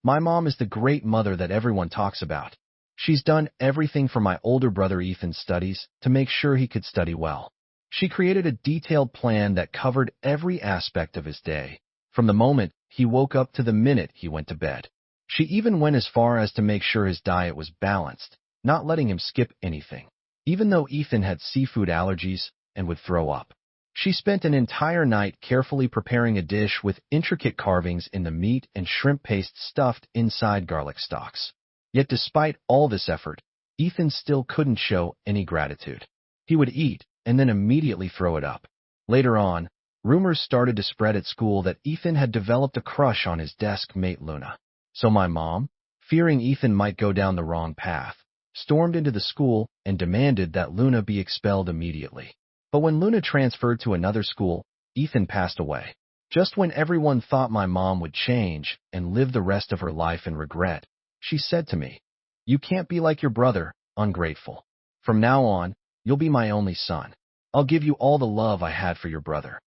My mom is the great mother that everyone talks about. She's done everything for my older brother Ethan's studies to make sure he could study well. She created a detailed plan that covered every aspect of his day, from the moment he woke up to the minute he went to bed. She even went as far as to make sure his diet was balanced, not letting him skip anything, even though Ethan had seafood allergies and would throw up. She spent an entire night carefully preparing a dish with intricate carvings in the meat and shrimp paste stuffed inside garlic stalks. Yet despite all this effort, Ethan still couldn't show any gratitude. He would eat and then immediately throw it up. Later on, rumors started to spread at school that Ethan had developed a crush on his desk mate Luna. So my mom, fearing Ethan might go down the wrong path, stormed into the school and demanded that Luna be expelled immediately. But when Luna transferred to another school, Ethan passed away. Just when everyone thought my mom would change and live the rest of her life in regret, she said to me, "You can't be like your brother, ungrateful. From now on, you'll be my only son. I'll give you all the love I had for your brother."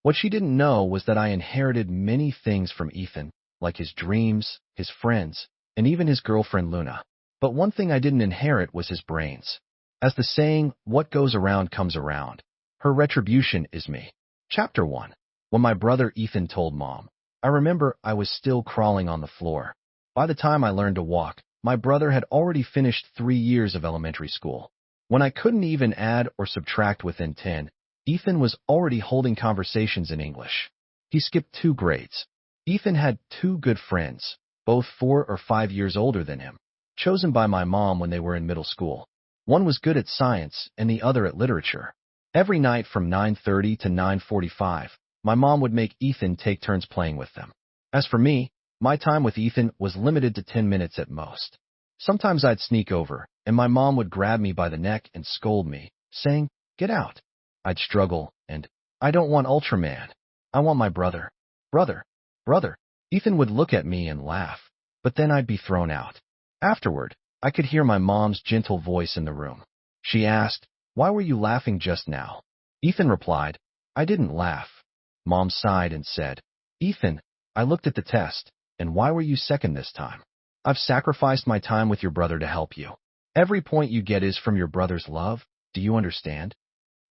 What she didn't know was that I inherited many things from Ethan, like his dreams, his friends, and even his girlfriend Luna. But one thing I didn't inherit was his brains. As the saying, "What goes around comes around," her retribution is me. Chapter 1. When my brother Ethan told Mom, I remember I was still crawling on the floor. By the time I learned to walk, my brother had already finished 3 years of elementary school. When I couldn't even add or subtract within 10, Ethan was already holding conversations in English. He skipped 2 grades. Ethan had 2 good friends, both 4 or 5 years older than him, chosen by my mom when they were in middle school. One was good at science and the other at literature. Every night from 9:30 to 9:45, my mom would make Ethan take turns playing with them. As for me, my time with Ethan was limited to 10 minutes at most. Sometimes I'd sneak over, and my mom would grab me by the neck and scold me, saying, "Get out." I'd struggle, and, "I don't want Ultraman. I want my brother. Brother. Brother." Ethan would look at me and laugh, but then I'd be thrown out. Afterward, I could hear my mom's gentle voice in the room. She asked, "Why were you laughing just now?" Ethan replied, "I didn't laugh." Mom sighed and said, "Ethan, I looked at the test, and why were you second this time? I've sacrificed my time with your brother to help you. Every point you get is from your brother's love. Do you understand?"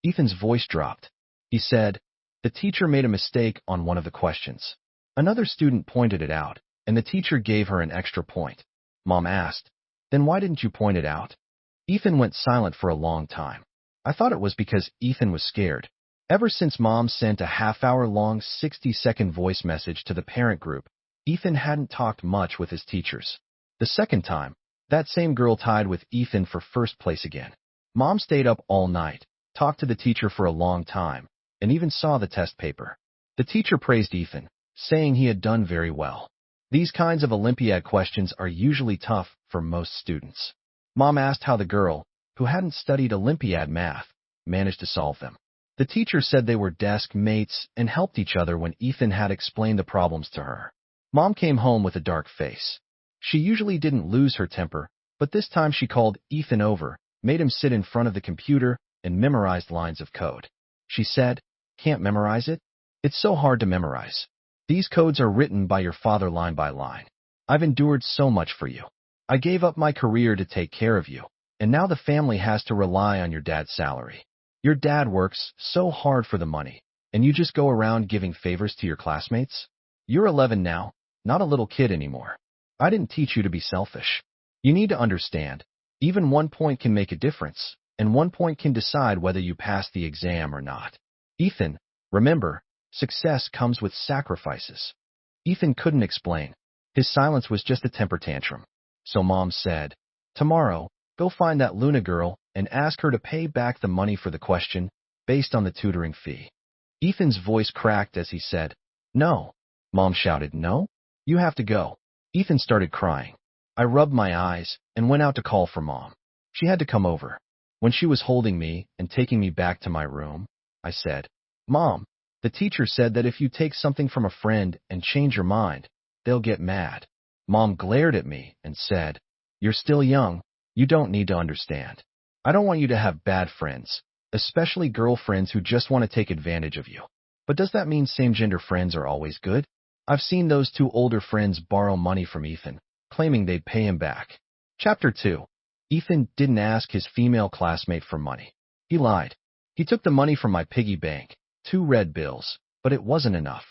Ethan's voice dropped. He said, "The teacher made a mistake on one of the questions." Another student pointed it out, and the teacher gave her an extra point. Mom asked, "Then why didn't you point it out?" Ethan went silent for a long time. I thought it was because Ethan was scared. Ever since Mom sent a half-hour-long 60-second voice message to the parent group, Ethan hadn't talked much with his teachers. The second time, that same girl tied with Ethan for first place again. Mom stayed up all night, talked to the teacher for a long time, and even saw the test paper. The teacher praised Ethan, saying he had done very well. These kinds of Olympiad questions are usually tough for most students. Mom asked how the girl, who hadn't studied Olympiad math, managed to solve them. The teacher said they were desk mates and helped each other when Ethan had explained the problems to her. Mom came home with a dark face. She usually didn't lose her temper, but this time she called Ethan over, made him sit in front of the computer, and memorized lines of code. She said, "Can't memorize it? It's so hard to memorize. These codes are written by your father line by line. I've endured so much for you. I gave up my career to take care of you, and now the family has to rely on your dad's salary. Your dad works so hard for the money, and you just go around giving favors to your classmates? You're 11 now, not a little kid anymore. I didn't teach you to be selfish. You need to understand, even 1 point can make a difference, and 1 point can decide whether you pass the exam or not. Ethan, remember, success comes with sacrifices." Ethan couldn't explain. His silence was just a temper tantrum. So Mom said, "Tomorrow, go find that Luna girl and ask her to pay back the money for the question based on the tutoring fee." Ethan's voice cracked as he said, "No." Mom shouted, "No? You have to go." Ethan started crying. I rubbed my eyes and went out to call for Mom. She had to come over. When she was holding me and taking me back to my room, I said, "Mom, the teacher said that if you take something from a friend and change your mind, they'll get mad." Mom glared at me and said, "You're still young. You don't need to understand. I don't want you to have bad friends, especially girlfriends who just want to take advantage of you. But does that mean same-gender friends are always good? I've seen those two older friends borrow money from Ethan, claiming they'd pay him back. Chapter 2. Ethan didn't ask his female classmate for money. He lied. He took the money from my piggy bank, 2 red bills, but it wasn't enough.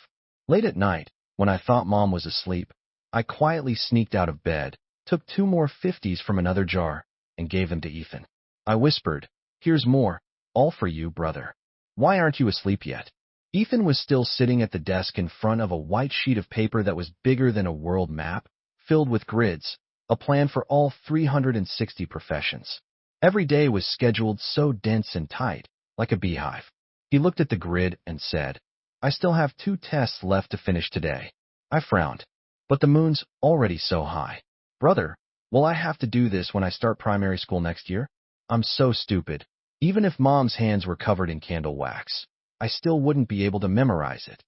Late at night, when I thought Mom was asleep, I quietly sneaked out of bed, took 2 more 50s from another jar, and gave them to Ethan. I whispered, "Here's more, all for you, brother. Why aren't you asleep yet?" Ethan was still sitting at the desk in front of a white sheet of paper that was bigger than a world map, filled with grids, a plan for all 360 professions. Every day was scheduled so dense and tight, like a beehive. He looked at the grid and said, "I still have 2 tests left to finish today." I frowned. "But the moon's already so high." "Brother, will I have to do this when I start primary school next year?" I'm so stupid. Even if Mom's hands were covered in candle wax, I still wouldn't be able to memorize it.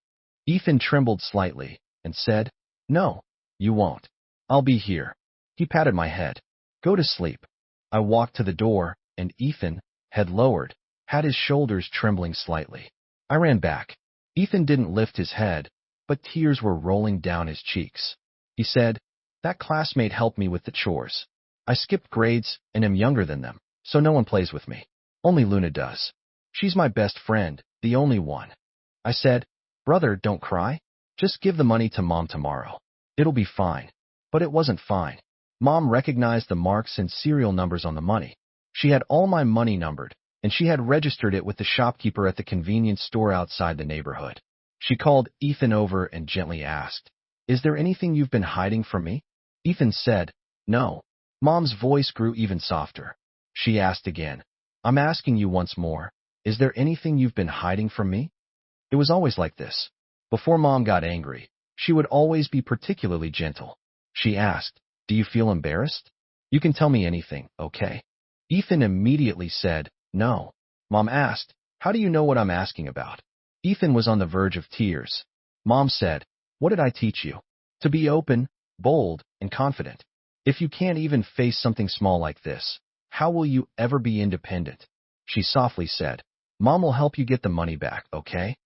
Ethan trembled slightly and said, "No, you won't. I'll be here." He patted my head. "Go to sleep." I walked to the door, and Ethan, head lowered, had his shoulders trembling slightly. I ran back. Ethan didn't lift his head, but tears were rolling down his cheeks. He said, "That classmate helped me with the chores. I skipped grades and am younger than them, so no one plays with me. Only Luna does. She's my best friend, the only one." I said, "Brother, don't cry. Just give the money to Mom tomorrow. It'll be fine." But it wasn't fine. Mom recognized the marks and serial numbers on the money. She had all my money numbered, and she had registered it with the shopkeeper at the convenience store outside the neighborhood. She called Ethan over and gently asked, "Is there anything you've been hiding from me?" Ethan said, "No." Mom's voice grew even softer. She asked again, "I'm asking you once more. Is there anything you've been hiding from me?" It was always like this. Before Mom got angry, she would always be particularly gentle. She asked, "Do you feel embarrassed? You can tell me anything, okay?" Ethan immediately said, "No." Mom asked, "How do you know what I'm asking about?" Ethan was on the verge of tears. Mom said, "What did I teach you? To be open, bold, and confident. If you can't even face something small like this, how will you ever be independent?" She softly said, "Mom will help you get the money back, okay?"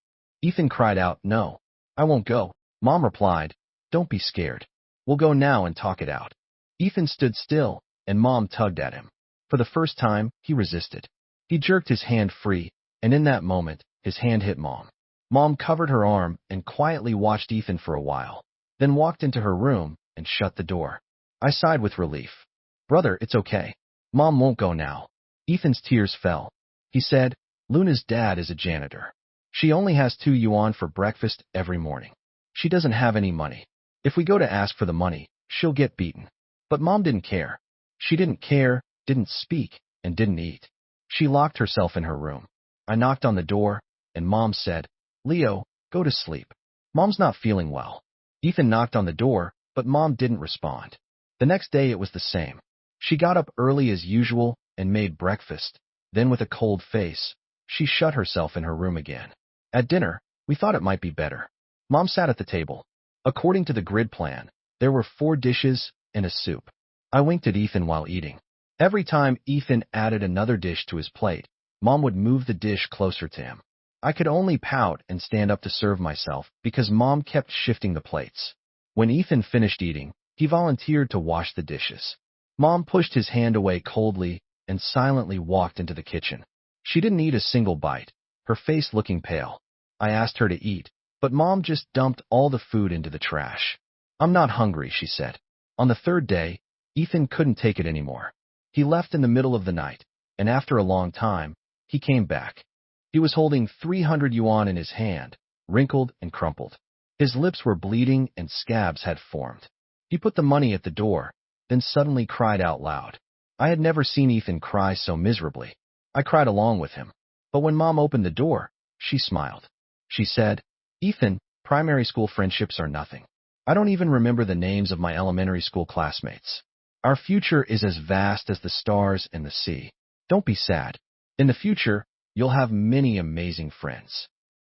Ethan cried out, "No, I won't go." Mom replied, "Don't be scared. We'll go now and talk it out." Ethan stood still, and Mom tugged at him. For the first time, he resisted. He jerked his hand free, and in that moment, his hand hit Mom. Mom covered her arm and quietly watched Ethan for a while, then walked into her room and shut the door. I sighed with relief. "Brother, it's okay. Mom won't go now." Ethan's tears fell. He said, "Luna's dad is a janitor. She only has 2 yuan for breakfast every morning. She doesn't have any money. If we go to ask for the money, she'll get beaten." But Mom didn't care. She didn't care, didn't speak, and didn't eat. She locked herself in her room. I knocked on the door, and Mom said, "Leo, go to sleep. Mom's not feeling well." Ethan knocked on the door, but Mom didn't respond. The next day it was the same. She got up early as usual and made breakfast. Then with a cold face, she shut herself in her room again. At dinner, we thought it might be better. Mom sat at the table. According to the grid plan, there were 4 dishes and a soup. I winked at Ethan while eating. Every time Ethan added another dish to his plate, Mom would move the dish closer to him. I could only pout and stand up to serve myself because Mom kept shifting the plates. When Ethan finished eating, he volunteered to wash the dishes. Mom pushed his hand away coldly and silently walked into the kitchen. She didn't eat a single bite, her face looking pale. I asked her to eat, but Mom just dumped all the food into the trash. "I'm not hungry," she said. On the 3rd day, Ethan couldn't take it anymore. He left in the middle of the night, and after a long time, he came back. He was holding 300 yuan in his hand, wrinkled and crumpled. His lips were bleeding and scabs had formed. He put the money at the door, then suddenly cried out loud. I had never seen Ethan cry so miserably. I cried along with him. But when Mom opened the door, she smiled. She said, "Ethan, primary school friendships are nothing. I don't even remember the names of my elementary school classmates. Our future is as vast as the stars and the sea. Don't be sad. In the future, you'll have many amazing friends."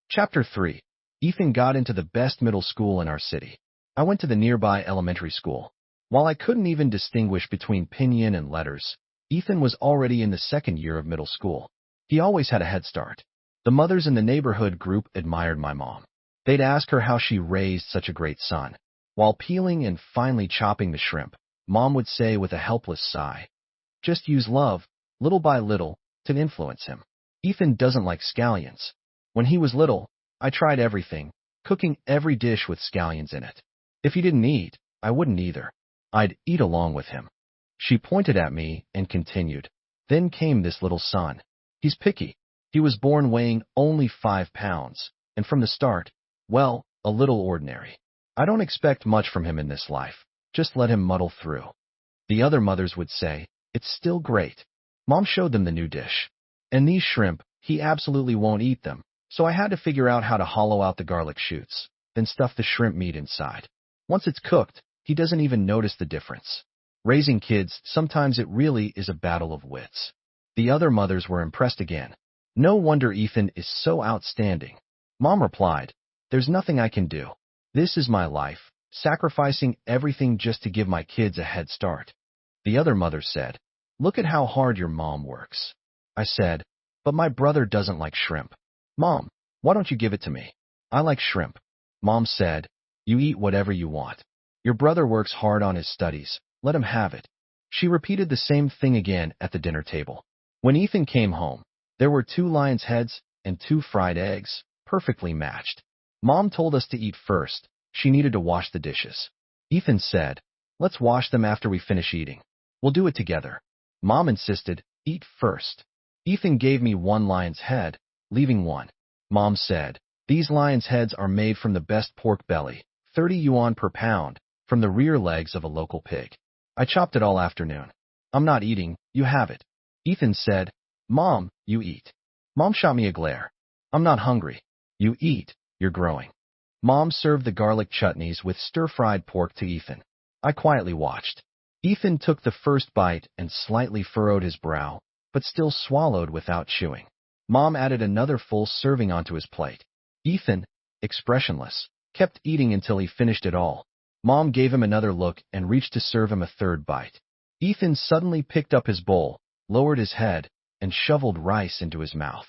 Chapter 3. Ethan got into the best middle school in our city. I went to the nearby elementary school. While I couldn't even distinguish between pinyin and letters, Ethan was already in the 2nd year of middle school. He always had a head start. The mothers in the neighborhood group admired my mom. They'd ask her how she raised such a great son. While peeling and finally chopping the shrimp, Mom would say with a helpless sigh, "Just use love, little by little, to influence him. Ethan doesn't like scallions. When he was little, I tried everything, cooking every dish with scallions in it. If he didn't eat, I wouldn't either. I'd eat along with him." She pointed at me and continued, "Then came this little son. He's picky. He was born weighing only 5 pounds, and from the start, well, a little ordinary. I don't expect much from him in this life. Just let him muddle through." The other mothers would say, "It's still great." Mom showed them the new dish. "And these shrimp, he absolutely won't eat them, so I had to figure out how to hollow out the garlic shoots, then stuff the shrimp meat inside. Once it's cooked, he doesn't even notice the difference." Raising kids, sometimes it really is a battle of wits. The other mothers were impressed again. "No wonder Ethan is so outstanding." Mom replied, "There's nothing I can do. This is my life, sacrificing everything just to give my kids a head start." The other mother said, "Look at how hard your mom works." I said, "But my brother doesn't like shrimp." "Mom, why don't you give it to me? I like shrimp." Mom said, "You eat whatever you want. Your brother works hard on his studies. Let him have it." She repeated the same thing again at the dinner table. When Ethan came home, there were 2 lion's heads and 2 fried eggs, perfectly matched. Mom told us to eat first. She needed to wash the dishes. Ethan said, "Let's wash them after we finish eating. We'll do it together." Mom insisted, "Eat first." Ethan gave me 1 lion's head, leaving 1. Mom said, "These lion's heads are made from the best pork belly, 30 yuan per pound, from the rear legs of a local pig. I chopped it all afternoon. I'm not eating, you have it." Ethan said, "Mom, you eat." Mom shot me a glare. "I'm not hungry. You eat, you're growing." Mom served the garlic chutneys with stir-fried pork to Ethan. I quietly watched. Ethan took the first bite and slightly furrowed his brow, but still swallowed without chewing. Mom added another full serving onto his plate. Ethan, expressionless, kept eating until he finished it all. Mom gave him another look and reached to serve him a third bite. Ethan suddenly picked up his bowl, lowered his head, and shoveled rice into his mouth.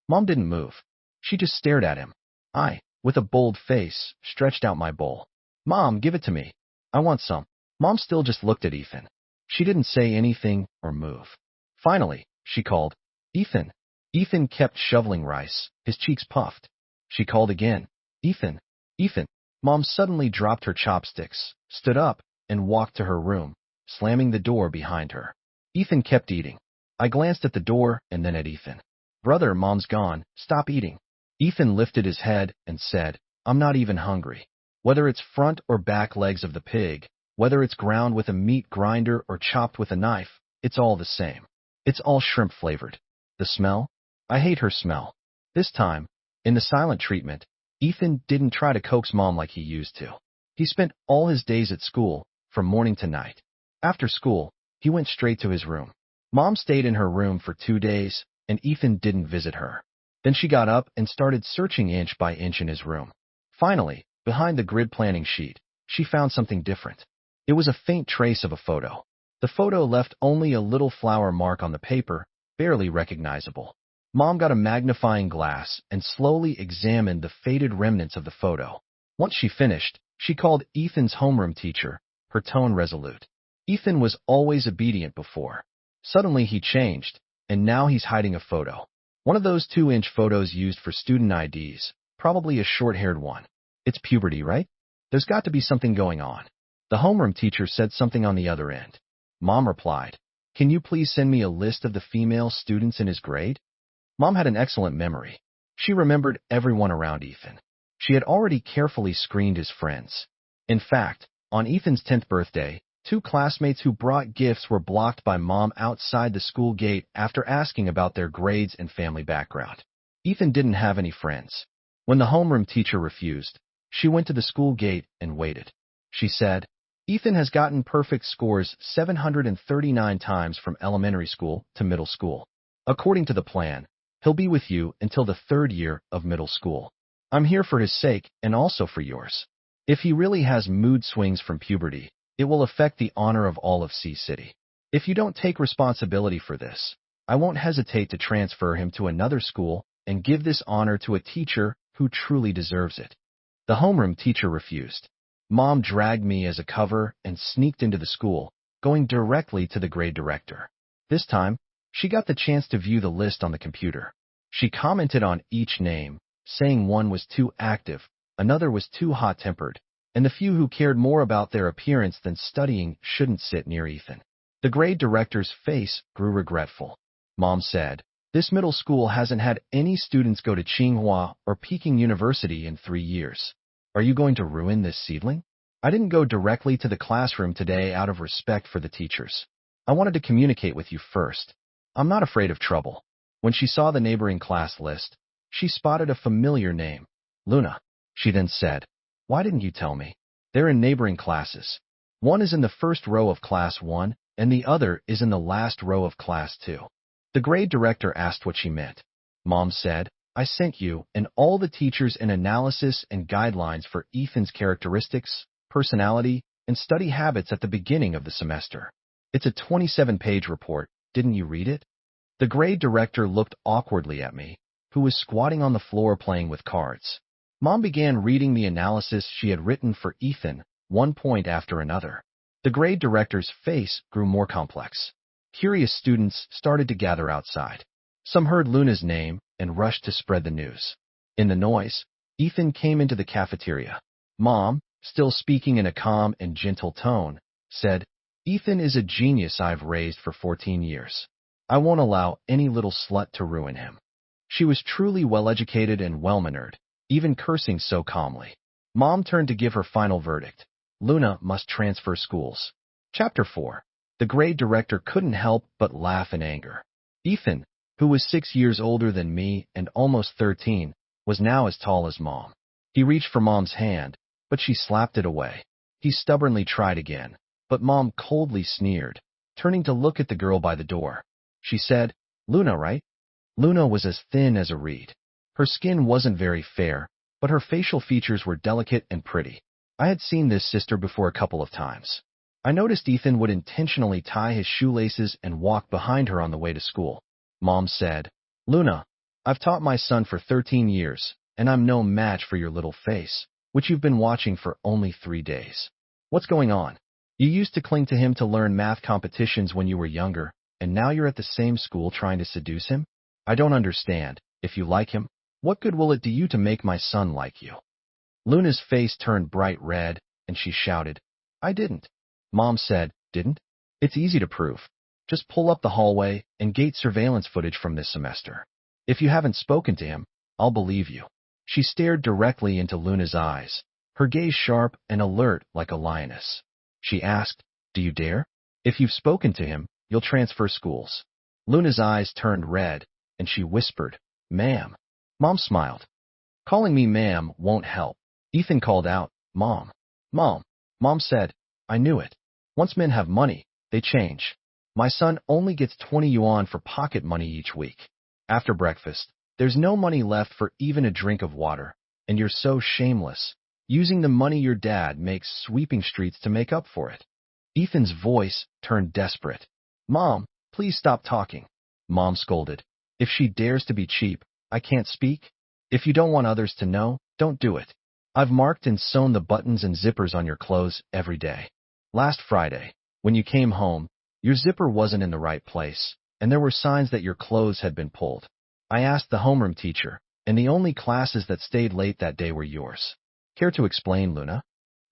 Mom didn't move. She just stared at him. I, with a bold face, stretched out my bowl. "Mom, give it to me. I want some." Mom still just looked at Ethan. She didn't say anything or move. Finally, she called, "Ethan." Ethan kept shoveling rice, his cheeks puffed. She called again, "Ethan, Ethan." Mom suddenly dropped her chopsticks, stood up, and walked to her room, slamming the door behind her. Ethan kept eating. I glanced at the door and then at Ethan. "Brother, Mom's gone. Stop eating." Ethan lifted his head and said, "I'm not even hungry. Whether it's front or back legs of the pig, whether it's ground with a meat grinder or chopped with a knife, it's all the same. It's all shrimp flavored. The smell? I hate her smell." This time, in the silent treatment, Ethan didn't try to coax Mom like he used to. He spent all his days at school, from morning to night. After school, he went straight to his room. Mom stayed in her room for 2 days, and Ethan didn't visit her. Then she got up and started searching inch by inch in his room. Finally, behind the grid planning sheet, she found something different. It was a faint trace of a photo. The photo left only a little flower mark on the paper, barely recognizable. Mom got a magnifying glass and slowly examined the faded remnants of the photo. Once she finished, she called Ethan's homeroom teacher, her tone resolute. Ethan was always obedient before. Suddenly he changed, and now he's hiding a photo. One of those 2-inch photos used for student IDs, probably a short-haired one. It's puberty, right? There's got to be something going on. The homeroom teacher said something on the other end. Mom replied, "Can you please send me a list of the female students in his grade?" Mom had an excellent memory. She remembered everyone around Ethan. She had already carefully screened his friends. In fact, on Ethan's 10th birthday, 2 classmates who brought gifts were blocked by Mom outside the school gate after asking about their grades and family background. Ethan didn't have any friends. When the homeroom teacher refused, she went to the school gate and waited. She said, "Ethan has gotten perfect scores 739 times from elementary school to middle school. According to the plan, he'll be with you until the 3rd year of middle school. I'm here for his sake and also for yours. If he really has mood swings from puberty, it will affect the honor of all of C City. If you don't take responsibility for this, I won't hesitate to transfer him to another school and give this honor to a teacher who truly deserves it." The homeroom teacher refused. Mom dragged me as a cover and sneaked into the school, going directly to the grade director. This time, she got the chance to view the list on the computer. She commented on each name, saying one was too active, another was too hot-tempered, and the few who cared more about their appearance than studying shouldn't sit near Ethan. The grade director's face grew regretful. Mom said, "This middle school hasn't had any students go to Tsinghua or Peking University in 3 years. Are you going to ruin this seedling?" I didn't go directly to the classroom today out of respect for the teachers. I wanted to communicate with you first. I'm not afraid of trouble. When she saw the neighboring class list, she spotted a familiar name. Luna. She then said, "Why didn't you tell me? They're in neighboring classes. One is in the first row of class 1, and the other is in the last row of class 2. The grade director asked what she meant. Mom said, "I sent you and all the teachers an analysis and guidelines for Ethan's characteristics, personality, and study habits at the beginning of the semester. It's a 27-page report. Didn't you read it?" The grade director looked awkwardly at me, who was squatting on the floor playing with cards. Mom began reading the analysis she had written for Ethan, one point after another. The grade director's face grew more complex. Curious students started to gather outside. Some heard Luna's name and rushed to spread the news. In the noise, Ethan came into the cafeteria. Mom, still speaking in a calm and gentle tone, said, "Ethan is a genius I've raised for 14 years. I won't allow any little slut to ruin him." She was truly well-educated and well-mannered, even cursing so calmly. Mom turned to give her final verdict. Luna must transfer schools. Chapter 4. The grade director couldn't help but laugh in anger. Ethan, who was 6 years older than me and almost 13, was now as tall as Mom. He reached for Mom's hand, but she slapped it away. He stubbornly tried again, but Mom coldly sneered, turning to look at the girl by the door. She said, "Luna, right?" Luna was as thin as a reed. Her skin wasn't very fair, but her facial features were delicate and pretty. I had seen this sister before a couple of times. I noticed Ethan would intentionally tie his shoelaces and walk behind her on the way to school. Mom said, "Luna, I've taught my son for 13 years, and I'm no match for your little face, which you've been watching for only 3 days. What's going on? You used to cling to him to learn math competitions when you were younger, and now you're at the same school trying to seduce him? I don't understand. If you like him, what good will it do you to make my son like you?" Luna's face turned bright red, and she shouted, "I didn't." Mom said, "Didn't? It's easy to prove. Just pull up the hallway and gate surveillance footage from this semester. If you haven't spoken to him, I'll believe you." She stared directly into Luna's eyes, her gaze sharp and alert like a lioness. She asked, "Do you dare? If you've spoken to him, you'll transfer schools." Luna's eyes turned red, and she whispered, "Ma'am." Mom smiled. "Calling me ma'am won't help." Ethan called out, "Mom. Mom." Mom said, "I knew it. Once men have money, they change. My son only gets 20 yuan for pocket money each week. After breakfast, there's no money left for even a drink of water, and you're so shameless, using the money your dad makes sweeping streets to make up for it." Ethan's voice turned desperate. "Mom, please stop talking." Mom scolded, "If she dares to be cheap, I can't speak. If you don't want others to know, don't do it. I've marked and sewn the buttons and zippers on your clothes every day. Last Friday, when you came home, your zipper wasn't in the right place, and there were signs that your clothes had been pulled. I asked the homeroom teacher, and the only classes that stayed late that day were yours. Care to explain, Luna?"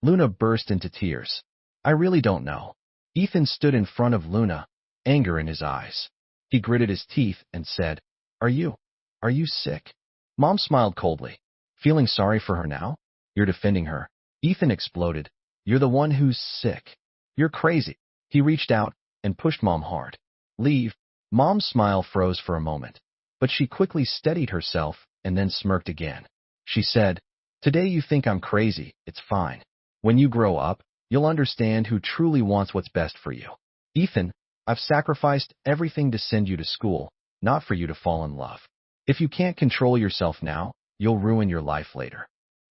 Luna burst into tears. "I really don't know." Ethan stood in front of Luna, anger in his eyes. He gritted his teeth and said, Are you sick?" Mom smiled coldly. "Feeling sorry for her now? You're defending her." Ethan exploded. "You're the one who's sick. You're crazy." He reached out and pushed Mom hard. "Leave." Mom's smile froze for a moment, but she quickly steadied herself and then smirked again. She said, "Today you think I'm crazy, it's fine. When you grow up, you'll understand who truly wants what's best for you. Ethan, I've sacrificed everything to send you to school, not for you to fall in love. If you can't control yourself now, you'll ruin your life later."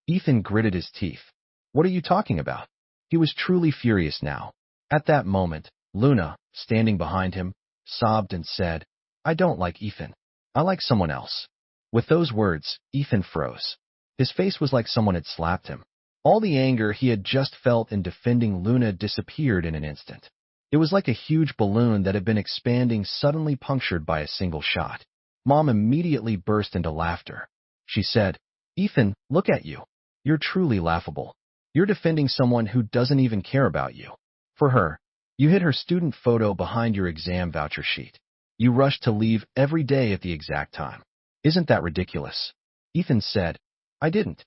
Ethan gritted his teeth. "What are you talking about?" He was truly furious now. At that moment, Luna, standing behind him, sobbed and said, "I don't like Ethan. I like someone else." With those words, Ethan froze. His face was like someone had slapped him. All the anger he had just felt in defending Luna disappeared in an instant. It was like a huge balloon that had been expanding suddenly punctured by a single shot. Mom immediately burst into laughter. She said, "Ethan, look at you. You're truly laughable. You're defending someone who doesn't even care about you." For her, you hid her student photo behind your exam voucher sheet. You rushed to leave every day at the exact time. Isn't that ridiculous? Ethan said, "I didn't."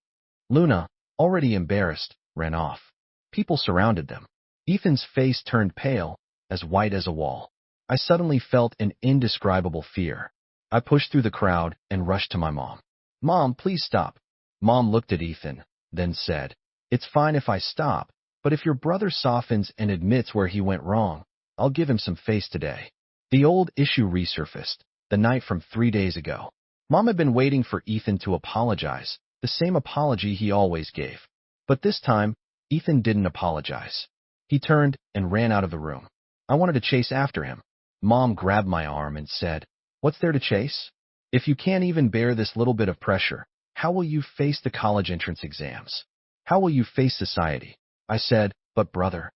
Luna, already embarrassed, ran off. People surrounded them. Ethan's face turned pale, as white as a wall. I suddenly felt an indescribable fear. I pushed through the crowd and rushed to my mom. "Mom, please stop." Mom looked at Ethan, then said, "It's fine if I stop, but if your brother softens and admits where he went wrong, I'll give him some face today." The old issue resurfaced, the night from 3 days ago. Mom had been waiting for Ethan to apologize, the same apology he always gave. But this time, Ethan didn't apologize. He turned and ran out of the room. I wanted to chase after him. Mom grabbed my arm and said, "What's there to chase? If you can't even bear this little bit of pressure, how will you face the college entrance exams? How will you face society?" I said, "But brother."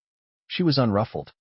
She was unruffled.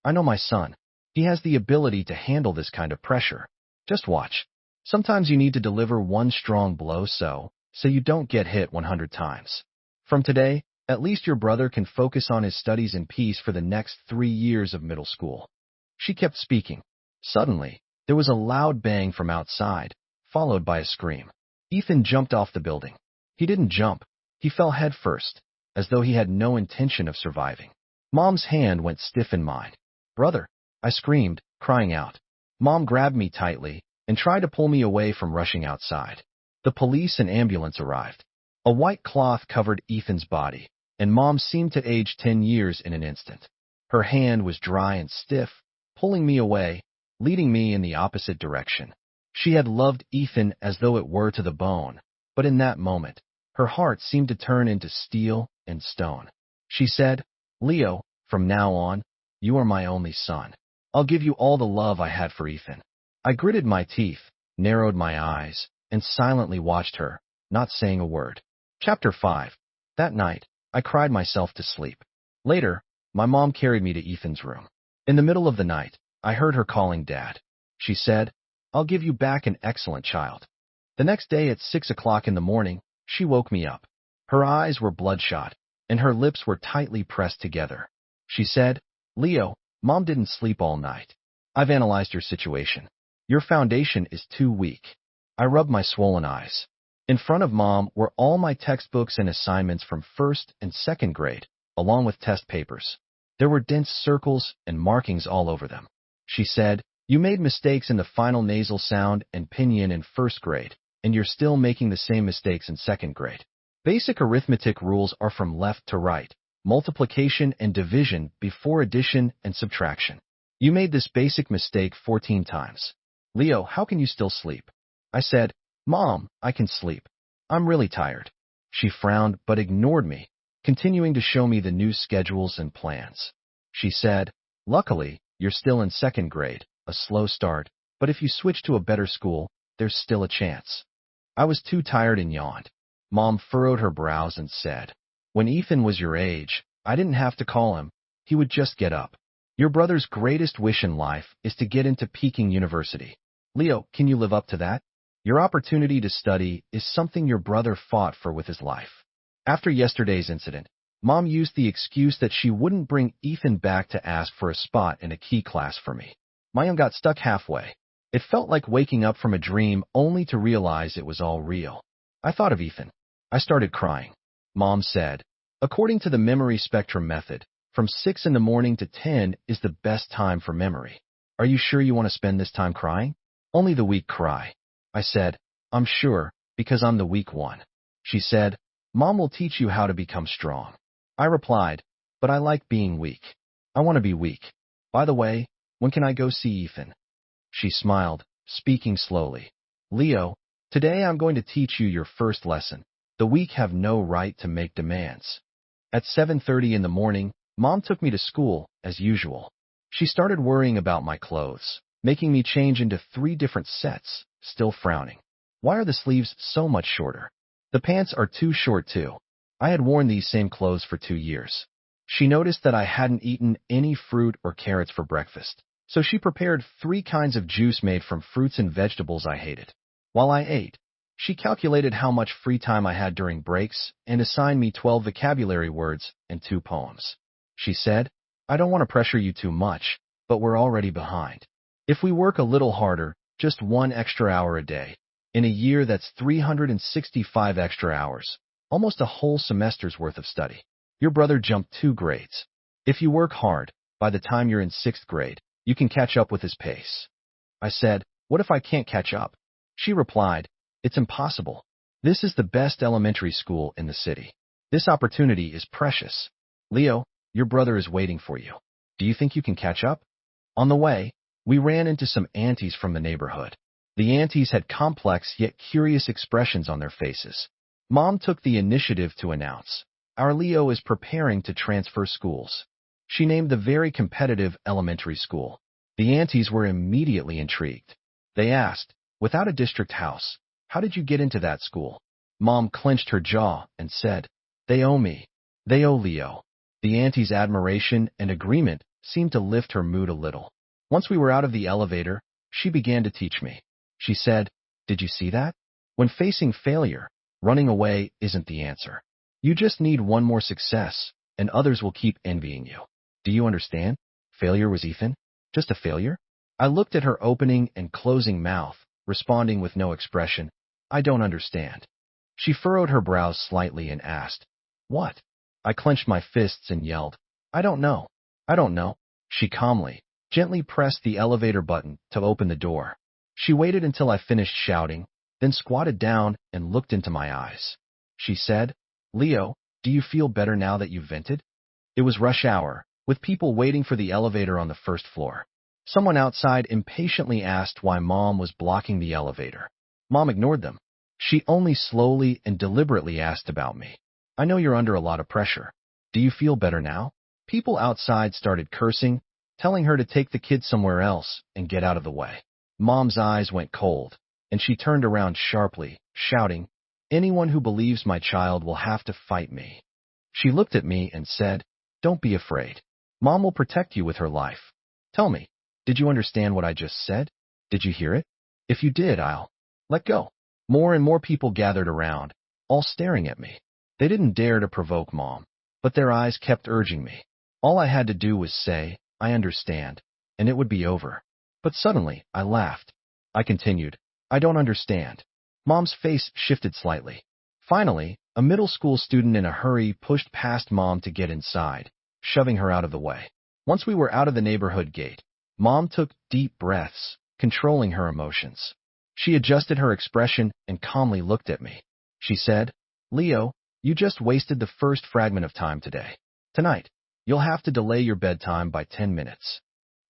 "I know my son. He has the ability to handle this kind of pressure. Just watch. Sometimes you need to deliver one strong blow so you don't get hit 100 times. From today, at least your brother can focus on his studies in peace for the next 3 years of middle school." She kept speaking. Suddenly, there was a loud bang from outside, followed by a scream. Ethan jumped off the building. He didn't jump. He fell head first, as though he had no intention of surviving. Mom's hand went stiff in mine. "Brother," I screamed, crying out. Mom grabbed me tightly and tried to pull me away from rushing outside. The police and ambulance arrived. A white cloth covered Ethan's body, and Mom seemed to age 10 years in an instant. Her hand was dry and stiff, pulling me away, leading me in the opposite direction. She had loved Ethan as though it were to the bone, but in that moment, her heart seemed to turn into steel and stone. She said, "Leo, from now on, you are my only son. I'll give you all the love I had for Ethan." I gritted my teeth, narrowed my eyes, and silently watched her, not saying a word. Chapter 5. That night, I cried myself to sleep. Later, my mom carried me to Ethan's room. In the middle of the night, I heard her calling Dad. She said, "I'll give you back an excellent child." The next day at 6 o'clock in the morning, she woke me up. Her eyes were bloodshot, and her lips were tightly pressed together. She said, "Leo, Mom didn't sleep all night. I've analyzed your situation. Your foundation is too weak." I rubbed my swollen eyes. In front of Mom were all my textbooks and assignments from 1st and 2nd grade, along with test papers. There were dense circles and markings all over them. She said, "You made mistakes in the final nasal sound and pinyin in 1st grade, and you're still making the same mistakes in 2nd grade. Basic arithmetic rules are from left to right, multiplication and division before addition and subtraction. You made this basic mistake 14 times. Leo, how can you still sleep?" I said, "Mom, I can sleep. I'm really tired." She frowned but ignored me, continuing to show me the new schedules and plans. She said, "Luckily, you're still in 2nd grade, a slow start, but if you switch to a better school, there's still a chance." I was too tired and yawned. Mom furrowed her brows and said, "When Ethan was your age, I didn't have to call him. He would just get up. Your brother's greatest wish in life is to get into Peking University. Leo, can you live up to that? Your opportunity to study is something your brother fought for with his life." After yesterday's incident, Mom used the excuse that she wouldn't bring Ethan back to ask for a spot in a key class for me. My got stuck halfway. It felt like waking up from a dream only to realize it was all real. I thought of Ethan. I started crying. Mom said, "According to the memory spectrum method, from 6 in the morning to 10 is the best time for memory. Are you sure you want to spend this time crying? Only the weak cry." I said, "I'm sure, because I'm the weak one." She said, "Mom will teach you how to become strong." I replied, "But I like being weak. I want to be weak. By the way, when can I go see Ethan?" She smiled, speaking slowly. "Leo, today I'm going to teach you your first lesson. The weak have no right to make demands." At 7:30 in the morning, Mom took me to school, as usual. She started worrying about my clothes, making me change into 3 different sets, still frowning. "Why are the sleeves so much shorter? The pants are too short too. I had worn these same clothes for 2 years. She noticed that I hadn't eaten any fruit or carrots for breakfast, so she prepared 3 kinds of juice made from fruits and vegetables I hated. While I ate, she calculated how much free time I had during breaks and assigned me 12 vocabulary words and 2 poems. She said, "I don't want to pressure you too much, but we're already behind. If we work a little harder, just 1 extra hour a day, in a year that's 365 extra hours, almost a whole semester's worth of study. Your brother jumped 2 grades. If you work hard, by the time you're in 6th grade, you can catch up with his pace." I said, "What if I can't catch up?" She replied, "It's impossible. This is the best elementary school in the city. This opportunity is precious. Leo, your brother is waiting for you. Do you think you can catch up?" On the way, we ran into some aunties from the neighborhood. The aunties had complex yet curious expressions on their faces. Mom took the initiative to announce, "Our Leo is preparing to transfer schools." She named the very competitive elementary school. The aunties were immediately intrigued. They asked, "Without a district house, how did you get into that school?" Mom clenched her jaw and said, "They owe me. They owe Leo." The auntie's admiration and agreement seemed to lift her mood a little. Once we were out of the elevator, she began to teach me. She said, "Did you see that? When facing failure, running away isn't the answer. You just need one more success, and others will keep envying you. Do you understand? Failure was Ethan. Just a failure?" I looked at her opening and closing mouth, responding with no expression. "I don't understand." She furrowed her brows slightly and asked, "What?" I clenched my fists and yelled, "I don't know. I don't know." She calmly, gently pressed the elevator button to open the door. She waited until I finished shouting, then squatted down and looked into my eyes. She said, "Leo, do you feel better now that you've vented?" It was rush hour, with people waiting for the elevator on the first floor. Someone outside impatiently asked why Mom was blocking the elevator. Mom ignored them. She only slowly and deliberately asked about me. "I know you're under a lot of pressure. Do you feel better now?" People outside started cursing, telling her to take the kids somewhere else and get out of the way. Mom's eyes went cold, and she turned around sharply, shouting, "Anyone who believes my child will have to fight me." She looked at me and said, "Don't be afraid. Mom will protect you with her life. Tell me, did you understand what I just said? Did you hear it? If you did, I'll let go." More and more people gathered around, all staring at me. They didn't dare to provoke Mom, but their eyes kept urging me. All I had to do was say, "I understand," and it would be over. But suddenly, I laughed. I continued, "I don't understand." Mom's face shifted slightly. Finally, a middle school student in a hurry pushed past Mom to get inside, shoving her out of the way. Once we were out of the neighborhood gate, Mom took deep breaths, controlling her emotions. She adjusted her expression and calmly looked at me. She said, "Leo, you just wasted the first fragment of time today. Tonight, you'll have to delay your bedtime by 10 minutes.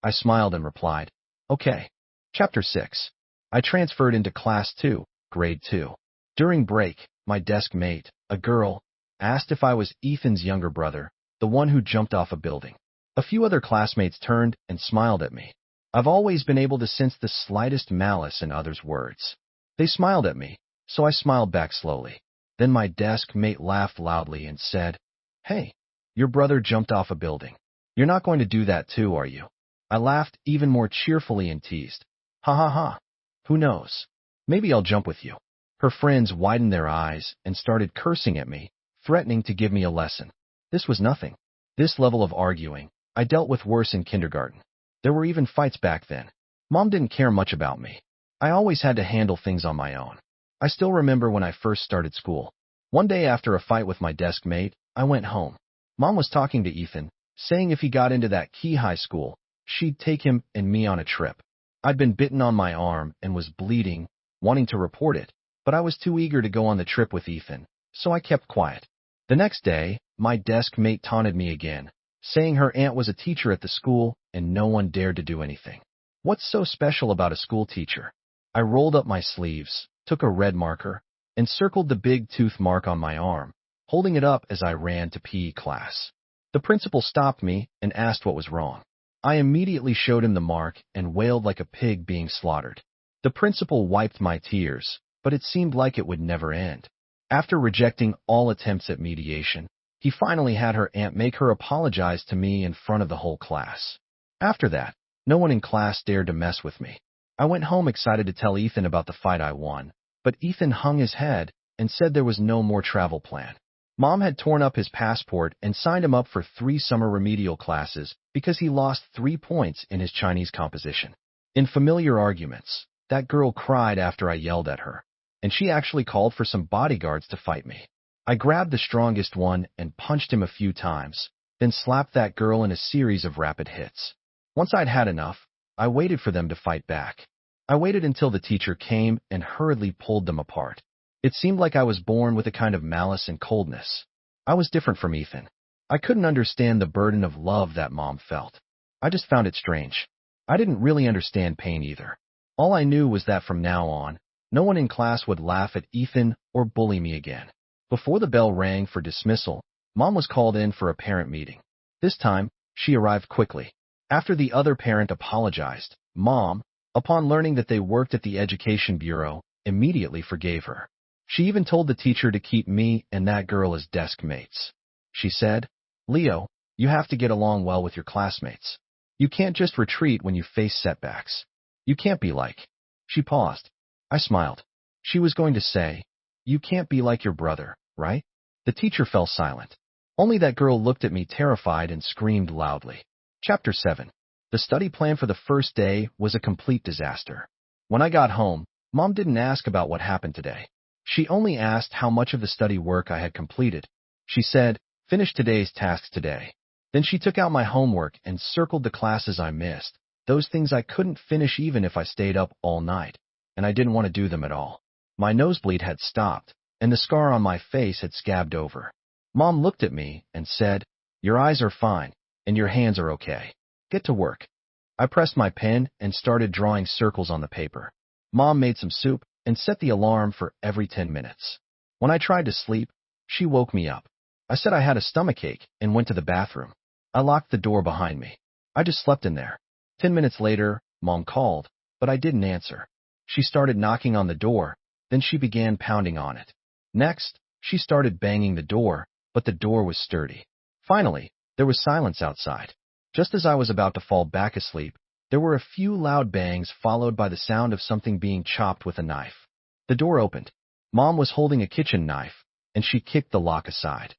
I smiled and replied, "Okay." Chapter 6. I transferred into Class 2, Grade 2. During break, my desk mate, a girl, asked if I was Ethan's younger brother, the one who jumped off a building. A few other classmates turned and smiled at me. I've always been able to sense the slightest malice in others' words. They smiled at me, so I smiled back slowly. Then my desk mate laughed loudly and said, "Hey, your brother jumped off a building. You're not going to do that too, are you?" I laughed even more cheerfully and teased, "Ha ha ha. Who knows? Maybe I'll jump with you." Her friends widened their eyes and started cursing at me, threatening to give me a lesson. This was nothing. This level of arguing, I dealt with worse in kindergarten. There were even fights back then. Mom didn't care much about me. I always had to handle things on my own. I still remember when I first started school. One day after a fight with my desk mate, I went home. Mom was talking to Ethan, saying if he got into that key high school, she'd take him and me on a trip. I'd been bitten on my arm and was bleeding, wanting to report it, but I was too eager to go on the trip with Ethan, so I kept quiet. The next day, my desk mate taunted me again, saying her aunt was a teacher at the school and no one dared to do anything. What's so special about a school teacher? I rolled up my sleeves, took a red marker, and circled the big tooth mark on my arm, holding it up as I ran to PE class. The principal stopped me and asked what was wrong. I immediately showed him the mark and wailed like a pig being slaughtered. The principal wiped my tears, but it seemed like it would never end. After rejecting all attempts at mediation, he finally had her aunt make her apologize to me in front of the whole class. After that, no one in class dared to mess with me. I went home excited to tell Ethan about the fight I won, but Ethan hung his head and said there was no more travel plan. Mom had torn up his passport and signed him up for 3 summer remedial classes because he lost 3 points in his Chinese composition. In familiar arguments, that girl cried after I yelled at her, and she actually called for some bodyguards to fight me. I grabbed the strongest one and punched him a few times, then slapped that girl in a series of rapid hits. Once I'd had enough, I waited for them to fight back. I waited until the teacher came and hurriedly pulled them apart. It seemed like I was born with a kind of malice and coldness. I was different from Ethan. I couldn't understand the burden of love that Mom felt. I just found it strange. I didn't really understand pain either. All I knew was that from now on, no one in class would laugh at Ethan or bully me again. Before the bell rang for dismissal, Mom was called in for a parent meeting. This time, she arrived quickly. After the other parent apologized, Mom, upon learning that they worked at the Education Bureau, immediately forgave her. She even told the teacher to keep me and that girl as desk mates. She said, "Leo, you have to get along well with your classmates. You can't just retreat when you face setbacks. You can't be like." She paused. I smiled. She was going to say, "You can't be like your brother, right?" The teacher fell silent. Only that girl looked at me terrified and screamed loudly. Chapter 7. The study plan for the first day was a complete disaster. When I got home, Mom didn't ask about what happened today. She only asked how much of the study work I had completed. She said, "Finish today's tasks today." Then she took out my homework and circled the classes I missed, those things I couldn't finish even if I stayed up all night, and I didn't want to do them at all. My nosebleed had stopped, and the scar on my face had scabbed over. Mom looked at me and said, "Your eyes are fine, and your hands are okay. Get to work." I pressed my pen and started drawing circles on the paper. Mom made some soup and set the alarm for every 10 minutes. When I tried to sleep, she woke me up. I said I had a stomachache and went to the bathroom. I locked the door behind me. I just slept in there. 10 minutes later, Mom called, but I didn't answer. She started knocking on the door, then she began pounding on it. Next, she started banging the door, but the door was sturdy. Finally, there was silence outside. Just as I was about to fall back asleep, there were a few loud bangs followed by the sound of something being chopped with a knife. The door opened. Mom was holding a kitchen knife, and she kicked the lock aside.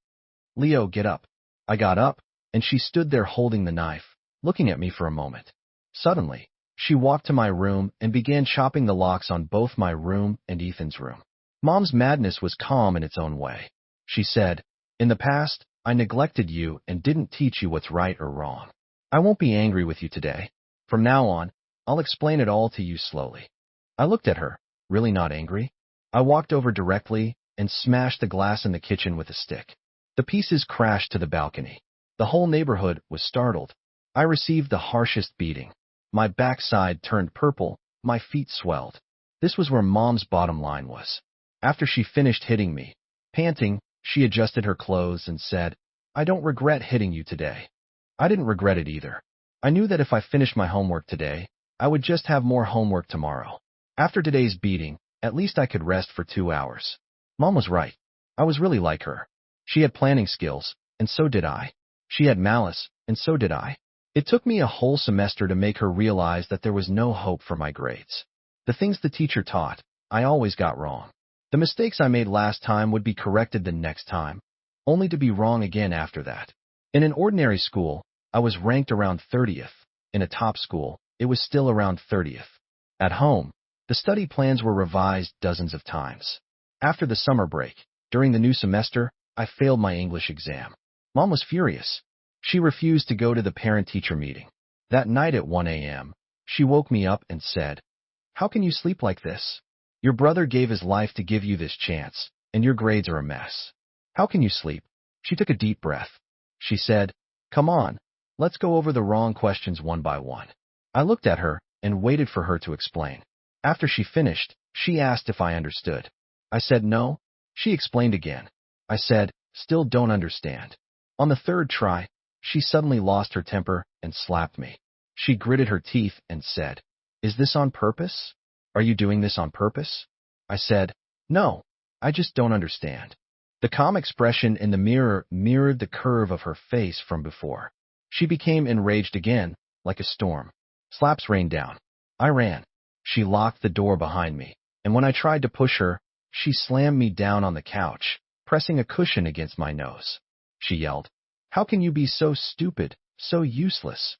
"Leo, get up." I got up, and she stood there holding the knife, looking at me for a moment. Suddenly, she walked to my room and began chopping the locks on both my room and Ethan's room. Mom's madness was calm in its own way. She said, "In the past, I neglected you and didn't teach you what's right or wrong. I won't be angry with you today. From now on, I'll explain it all to you slowly." I looked at her, really not angry. I walked over directly and smashed the glass in the kitchen with a stick. The pieces crashed to the balcony. The whole neighborhood was startled. I received the harshest beating. My backside turned purple, my feet swelled. This was where Mom's bottom line was. After she finished hitting me, panting, she adjusted her clothes and said, "I don't regret hitting you today." I didn't regret it either. I knew that if I finished my homework today, I would just have more homework tomorrow. After today's beating, at least I could rest for 2 hours. Mom was right. I was really like her. She had planning skills, and so did I. She had malice, and so did I. It took me a whole semester to make her realize that there was no hope for my grades. The things the teacher taught, I always got wrong. The mistakes I made last time would be corrected the next time, only to be wrong again after that. In an ordinary school, I was ranked around 30th. In a top school, it was still around 30th. At home, the study plans were revised dozens of times. After the summer break, during the new semester, I failed my English exam. Mom was furious. She refused to go to the parent-teacher meeting. That night at 1 a.m., she woke me up and said, "How can you sleep like this? Your brother gave his life to give you this chance, and your grades are a mess. How can you sleep?" She took a deep breath. She said, "Come on, let's go over the wrong questions one by one." I looked at her and waited for her to explain. After she finished, she asked if I understood. I said no. She explained again. I said, "Still don't understand." On the third try, she suddenly lost her temper and slapped me. She gritted her teeth and said, "Is this on purpose? Are you doing this on purpose?" I said, "No, I just don't understand. The calm expression in the mirror mirrored the curve of her face from before. She became enraged again, like a storm. Slaps rained down. I ran. She locked the door behind me, and when I tried to push her, she slammed me down on the couch, pressing a cushion against my nose. She yelled, "How can you be so stupid, so useless?"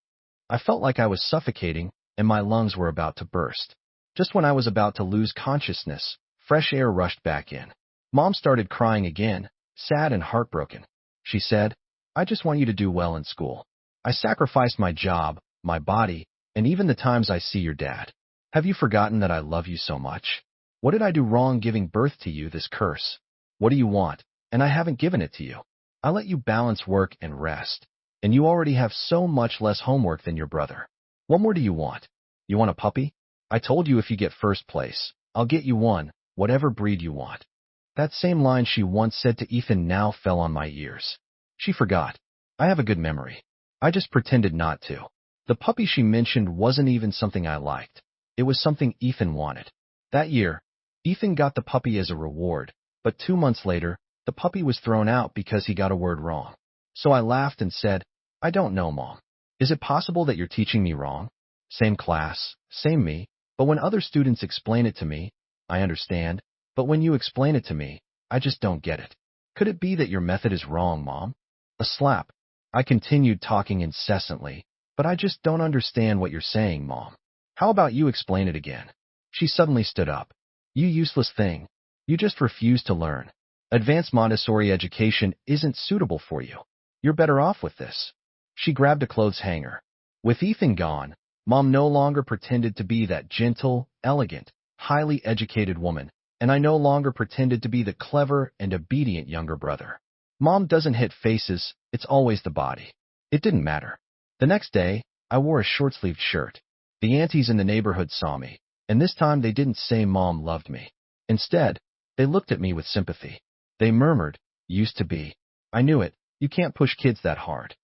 I felt like I was suffocating, and my lungs were about to burst. Just when I was about to lose consciousness, fresh air rushed back in. Mom started crying again, sad and heartbroken. She said, "I just want you to do well in school. I sacrificed my job, my body, and even the times I see your dad. Have you forgotten that I love you so much? What did I do wrong giving birth to you, this curse? What do you want? And I haven't given it to you. I let you balance work and rest, and you already have so much less homework than your brother. What more do you want? You want a puppy? I told you if you get first place, I'll get you one, whatever breed you want." That same line she once said to Ethan now fell on my ears. She forgot. I have a good memory. I just pretended not to. The puppy she mentioned wasn't even something I liked. It was something Ethan wanted. That year, Ethan got the puppy as a reward, but 2 months later, the puppy was thrown out because he got a word wrong. So I laughed and said, "I don't know, Mom. Is it possible that you're teaching me wrong? Same class, same me, but when other students explain it to me, I understand, but when you explain it to me, I just don't get it. Could it be that your method is wrong, Mom?" A slap. I continued talking incessantly, "But I just don't understand what you're saying, Mom. How about you explain it again?" She suddenly stood up. "You useless thing. You just refuse to learn. Advanced Montessori education isn't suitable for you. You're better off with this." She grabbed a clothes hanger. With Ethan gone, Mom no longer pretended to be that gentle, elegant, highly educated woman, and I no longer pretended to be the clever and obedient younger brother. Mom doesn't hit faces, it's always the body. It didn't matter. The next day, I wore a short-sleeved shirt. The aunties in the neighborhood saw me, and this time they didn't say Mom loved me. Instead, they looked at me with sympathy. They murmured, "Used to be." I knew it. You can't push kids that hard.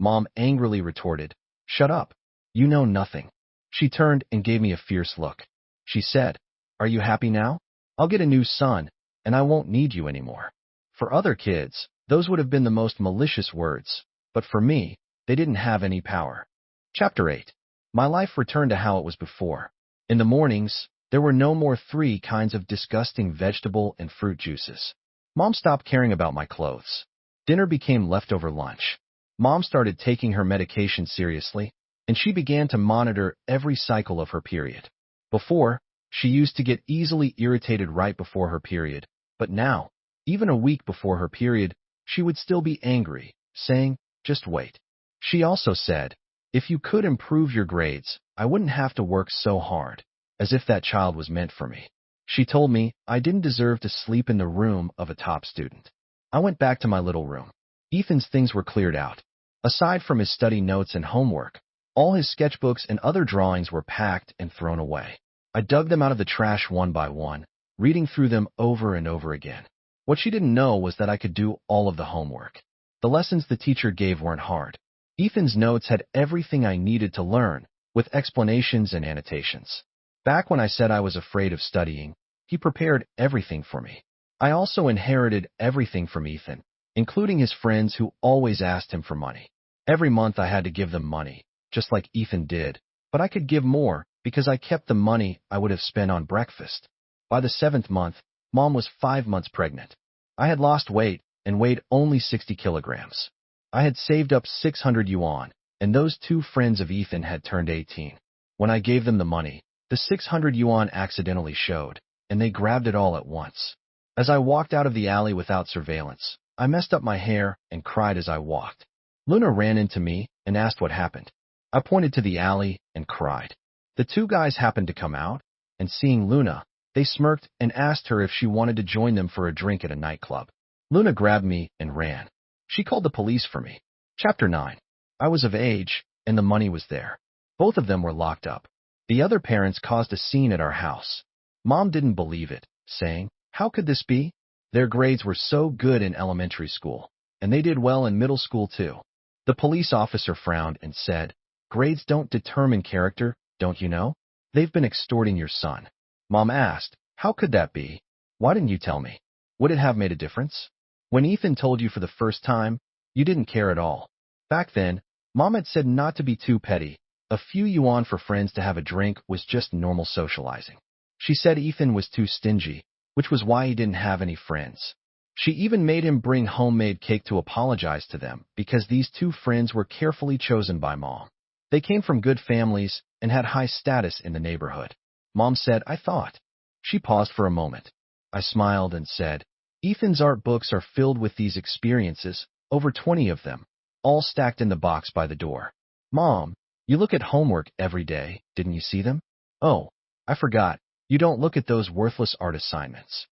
Mom angrily retorted, "Shut up. You know nothing." She turned and gave me a fierce look. She said, "Are you happy now? I'll get a new son, and I won't need you anymore." For other kids, those would have been the most malicious words, but for me, they didn't have any power. Chapter 8. My life returned to how it was before. In the mornings, there were no more 3 kinds of disgusting vegetable and fruit juices. Mom stopped caring about my clothes. Dinner became leftover lunch. Mom started taking her medication seriously, and she began to monitor every cycle of her period. Before, she used to get easily irritated right before her period, but now, even a week before her period, she would still be angry, saying, "Just wait." She also said, "If you could improve your grades, I wouldn't have to work so hard," as if that child was meant for me. She told me I didn't deserve to sleep in the room of a top student. I went back to my little room. Ethan's things were cleared out. Aside from his study notes and homework, all his sketchbooks and other drawings were packed and thrown away. I dug them out of the trash one by one, reading through them over and over again. What she didn't know was that I could do all of the homework. The lessons the teacher gave weren't hard. Ethan's notes had everything I needed to learn, with explanations and annotations. Back when I said I was afraid of studying, he prepared everything for me. I also inherited everything from Ethan, including his friends who always asked him for money. Every month I had to give them money, just like Ethan did, but I could give more because I kept the money I would have spent on breakfast. By the 7th month, Mom was 5 months pregnant. I had lost weight and weighed only 60 kilograms. I had saved up 600 yuan, and those 2 friends of Ethan had turned 18. When I gave them the money, the 600 yuan accidentally showed, and they grabbed it all at once. As I walked out of the alley without surveillance, I messed up my hair and cried as I walked. Luna ran into me and asked what happened. I pointed to the alley and cried. The 2 guys happened to come out, and seeing Luna, they smirked and asked her if she wanted to join them for a drink at a nightclub. Luna grabbed me and ran. She called the police for me. Chapter 9. I was of age, and the money was there. Both of them were locked up. The other parents caused a scene at our house. Mom didn't believe it, saying, "How could this be? Their grades were so good in elementary school, and they did well in middle school too." The police officer frowned and said, "Grades don't determine character, don't you know? They've been extorting your son." Mom asked, "How could that be? Why didn't you tell me?" Would it have made a difference? When Ethan told you for the first time, you didn't care at all. Back then, Mom had said not to be too petty. A few yuan for friends to have a drink was just normal socializing. She said Ethan was too stingy, which was why he didn't have any friends. She even made him bring homemade cake to apologize to them because these two friends were carefully chosen by Mom. They came from good families and had high status in the neighborhood. Mom said, I thought. She paused for a moment. I smiled and said, Ethan's art books are filled with these experiences, over 20 of them, all stacked in the box by the door. Mom, you look at homework every day, didn't you see them? Oh, I forgot, you don't look at those worthless art assignments.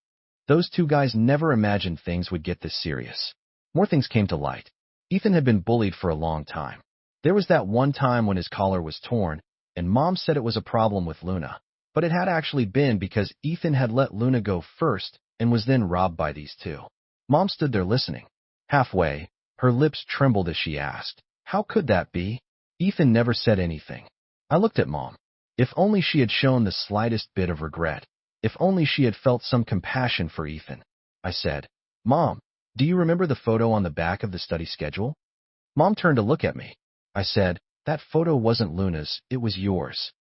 Those two guys never imagined things would get this serious. More things came to light. Ethan had been bullied for a long time. There was that one time when his collar was torn, and Mom said it was a problem with Luna. But it had actually been because Ethan had let Luna go first and was then robbed by these two. Mom stood there listening. Halfway, her lips trembled as she asked, how could that be? Ethan never said anything. I looked at Mom. If only she had shown the slightest bit of regret. If only she had felt some compassion for Ethan. I said, Mom, do you remember the photo on the back of the study schedule? Mom turned to look at me. I said, that photo wasn't Luna's, it was yours.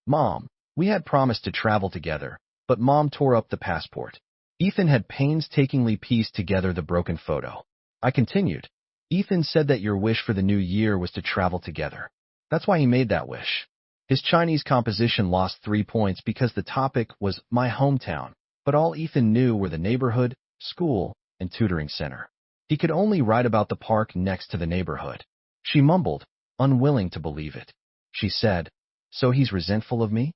Mom, we had promised to travel together, but Mom tore up the passport. Ethan had painstakingly pieced together the broken photo. I continued. Ethan said that your wish for the new year was to travel together. That's why he made that wish. His Chinese composition lost 3 points because the topic was my hometown, but all Ethan knew were the neighborhood, school, and tutoring center. He could only write about the park next to the neighborhood. She mumbled, unwilling to believe it. She said, so he's resentful of me?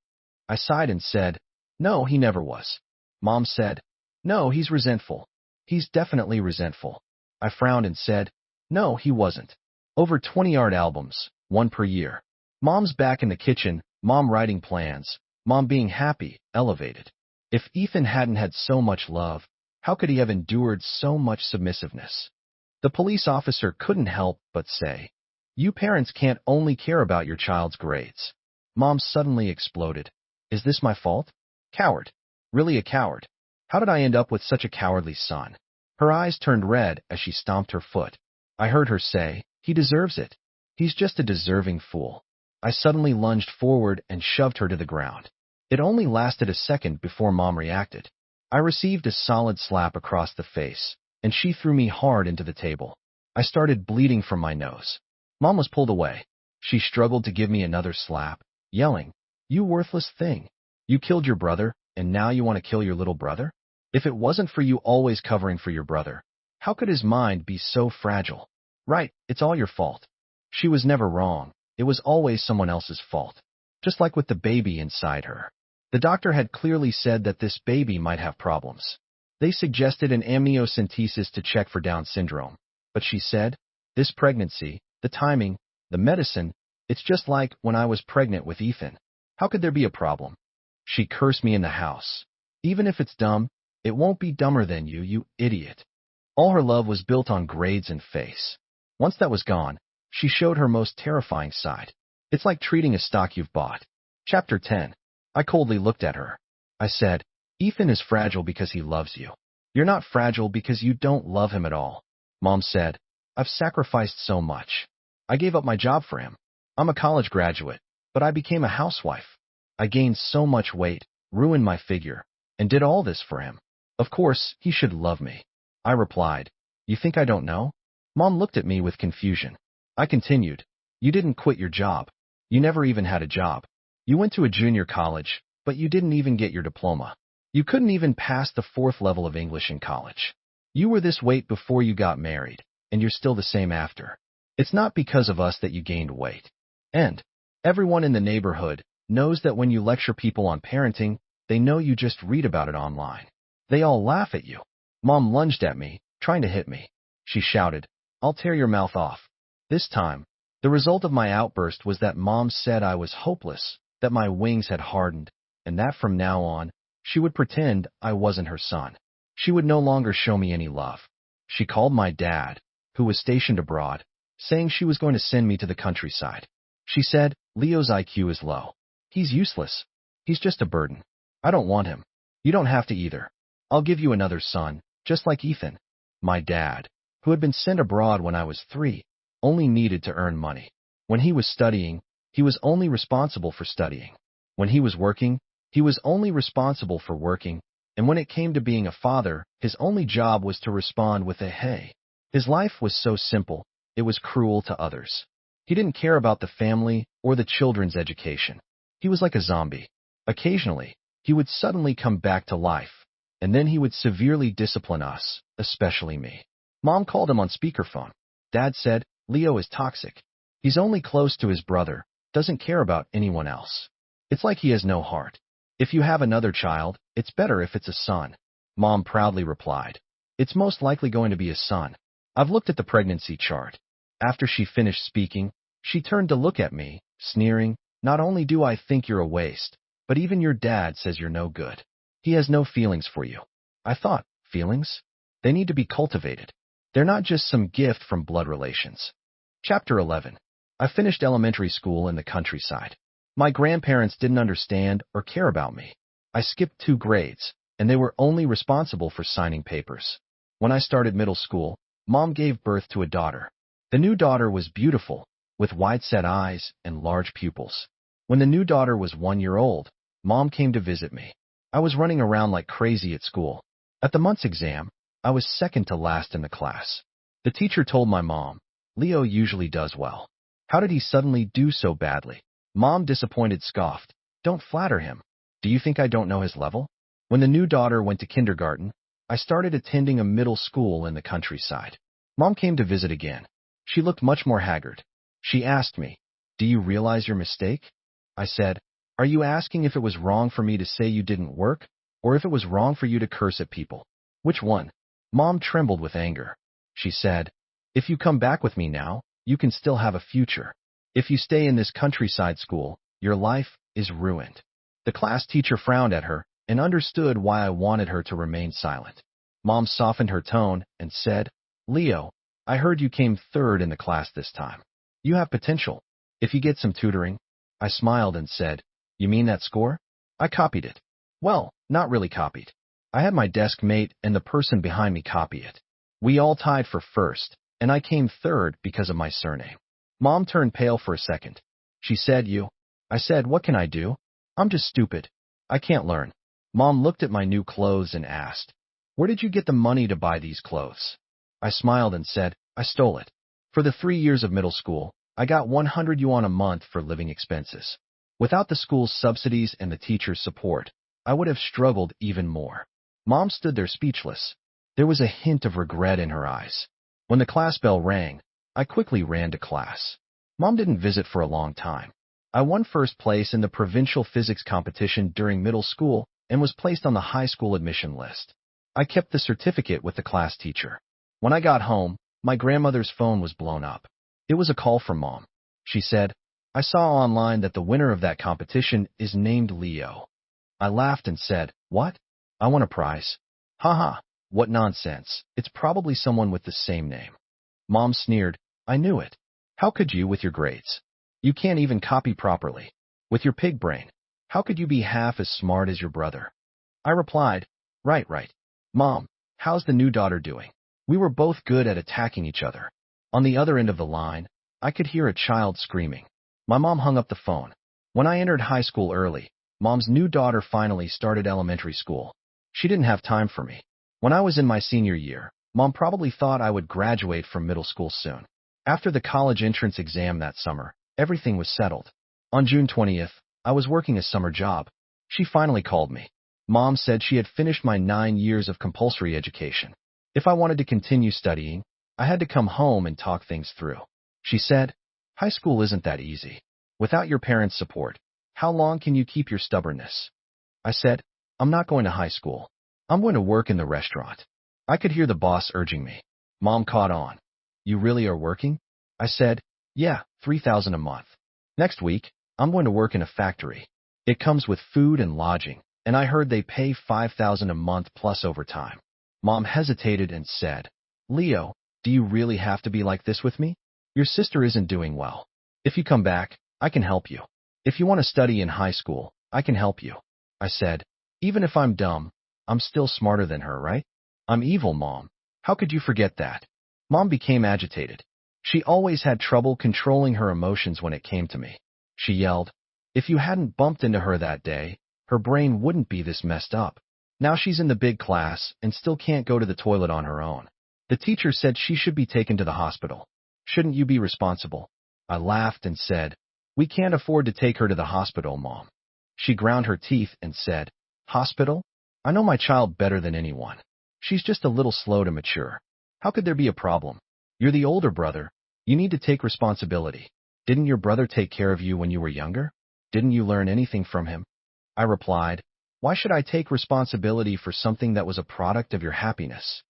I sighed and said, no, he never was. Mom said, no, he's resentful. He's definitely resentful. I frowned and said, no, he wasn't. Over 20 art albums, one per year. Mom's back in the kitchen, Mom writing plans, Mom being happy, elevated. If Ethan hadn't had so much love, how could he have endured so much submissiveness? The police officer couldn't help but say, you parents can't only care about your child's grades. Mom suddenly exploded. Is this my fault? Coward. Really a coward. How did I end up with such a cowardly son? Her eyes turned red as she stomped her foot. I heard her say, he deserves it. He's just a deserving fool. I suddenly lunged forward and shoved her to the ground. It only lasted a second before Mom reacted. I received a solid slap across the face, and she threw me hard into the table. I started bleeding from my nose. Mom was pulled away. She struggled to give me another slap, yelling, you worthless thing. You killed your brother, and now you want to kill your little brother? If it wasn't for you always covering for your brother, how could his mind be so fragile? Right, it's all your fault. She was never wrong. It was always someone else's fault. Just like with the baby inside her. The doctor had clearly said that this baby might have problems. They suggested an amniocentesis to check for Down syndrome. But she said, this pregnancy, the timing, the medicine, it's just like when I was pregnant with Ethan. How could there be a problem? She cursed me in the house. Even if it's dumb, it won't be dumber than you, you idiot. All her love was built on grades and face. Once that was gone, she showed her most terrifying side. It's like treating a stock you've bought. Chapter 10. I coldly looked at her. I said, Ethan is fragile because he loves you. You're not fragile because you don't love him at all. Mom said, I've sacrificed so much. I gave up my job for him. I'm a college graduate, but I became a housewife. I gained so much weight, ruined my figure, and did all this for him. Of course, he should love me. I replied, you think I don't know? Mom looked at me with confusion. I continued, you didn't quit your job. You never even had a job. You went to a junior college, but you didn't even get your diploma. You couldn't even pass the 4th level of English in college. You were this weight before you got married, and you're still the same after. It's not because of us that you gained weight. And everyone in the neighborhood knows that when you lecture people on parenting, they know you just read about it online. They all laugh at you. Mom lunged at me, trying to hit me. She shouted, I'll tear your mouth off. This time, the result of my outburst was that Mom said I was hopeless, that my wings had hardened, and that from now on, she would pretend I wasn't her son. She would no longer show me any love. She called my dad, who was stationed abroad, saying she was going to send me to the countryside. She said, Leo's IQ is low. He's useless. He's just a burden. I don't want him. You don't have to either. I'll give you another son, Just like Ethan, my dad, who had been sent abroad when I was 3, only needed to earn money. When he was studying, he was only responsible for studying. When he was working, he was only responsible for working. And when it came to being a father, his only job was to respond with a hey. His life was so simple, it was cruel to others. He didn't care about the family or the children's education. He was like a zombie. Occasionally, he would suddenly come back to life, and then he would severely discipline us, especially me. Mom called him on speakerphone. Dad said, Leo is toxic. He's only close to his brother, doesn't care about anyone else. It's like he has no heart. If you have another child, it's better if it's a son. Mom proudly replied. It's most likely going to be a son. I've looked at the pregnancy chart. After she finished speaking, she turned to look at me, sneering, not only do I think you're a waste, but even your dad says you're no good. He has no feelings for you. I thought, feelings? They need to be cultivated. They're not just some gift from blood relations. Chapter 11. I finished elementary school in the countryside. My grandparents didn't understand or care about me. I skipped 2 grades, and they were only responsible for signing papers. When I started middle school, Mom gave birth to a daughter. The new daughter was beautiful, with wide-set eyes and large pupils. When the new daughter was 1 year old, Mom came to visit me. I was running around like crazy at school. At the month's exam, I was second to last in the class. The teacher told my mom, Leo usually does well. How did he suddenly do so badly? Mom, disappointed, scoffed. Don't flatter him. Do you think I don't know his level? When the new daughter went to kindergarten, I started attending a middle school in the countryside. Mom came to visit again. She looked much more haggard. She asked me, do you realize your mistake? I said, are you asking if it was wrong for me to say you didn't work, or if it was wrong for you to curse at people? Which one? Mom trembled with anger. She said, if you come back with me now, you can still have a future. If you stay in this countryside school, your life is ruined. The class teacher frowned at her and understood why I wanted her to remain silent. Mom softened her tone and said, Leo, I heard you came 3rd in the class this time. You have potential. If you get some tutoring. I smiled and said, you mean that score? I copied it. Well, not really copied. I had my desk mate and the person behind me copy it. We all tied for 1st, and I came 3rd because of my surname. Mom turned pale for a second. She said, you. I said, what can I do? I'm just stupid. I can't learn. Mom looked at my new clothes and asked, where did you get the money to buy these clothes? I smiled and said, I stole it. For the 3 years of middle school, I got 100 yuan a month for living expenses. Without the school's subsidies and the teacher's support, I would have struggled even more. Mom stood there speechless. There was a hint of regret in her eyes. When the class bell rang, I quickly ran to class. Mom didn't visit for a long time. I won 1st place in the provincial physics competition during middle school and was placed on the high school admission list. I kept the certificate with the class teacher. When I got home, my grandmother's phone was blown up. It was a call from Mom. She said, I saw online that the winner of that competition is named Leo. I laughed and said, what? I won a prize. Haha, what nonsense. It's probably someone with the same name. Mom sneered, I knew it. How could you with your grades? You can't even copy properly. With your pig brain, how could you be half as smart as your brother? I replied, right. Mom, how's the new daughter doing? We were both good at attacking each other. On the other end of the line, I could hear a child screaming. My mom hung up the phone. When I entered high school early, Mom's new daughter finally started elementary school. She didn't have time for me. When I was in my senior year, Mom probably thought I would graduate from middle school soon. After the college entrance exam that summer, everything was settled. On June 20th, I was working a summer job. She finally called me. Mom said she had finished my 9 years of compulsory education. If I wanted to continue studying, I had to come home and talk things through. She said, high school isn't that easy. Without your parents' support, how long can you keep your stubbornness? I said, I'm not going to high school. I'm going to work in the restaurant. I could hear the boss urging me. Mom caught on. You really are working? I said, yeah, 3,000 a month. Next week, I'm going to work in a factory. It comes with food and lodging, and I heard they pay 5,000 a month plus overtime. Mom hesitated and said, Leo, do you really have to be like this with me? Your sister isn't doing well. If you come back, I can help you. If you want to study in high school, I can help you. I said, even if I'm dumb, I'm still smarter than her, right? I'm evil, Mom. How could you forget that? Mom became agitated. She always had trouble controlling her emotions when it came to me. She yelled, "If you hadn't bumped into her that day, her brain wouldn't be this messed up. Now she's in the big class and still can't go to the toilet on her own. The teacher said she should be taken to the hospital. Shouldn't you be responsible?" I laughed and said, "We can't afford to take her to the hospital, Mom." She ground her teeth and said, "Hospital? I know my child better than anyone. She's just a little slow to mature. How could there be a problem? You're the older brother. You need to take responsibility. Didn't your brother take care of you when you were younger? Didn't you learn anything from him?" I replied, "Why should I take responsibility for something that was a product of your happiness?"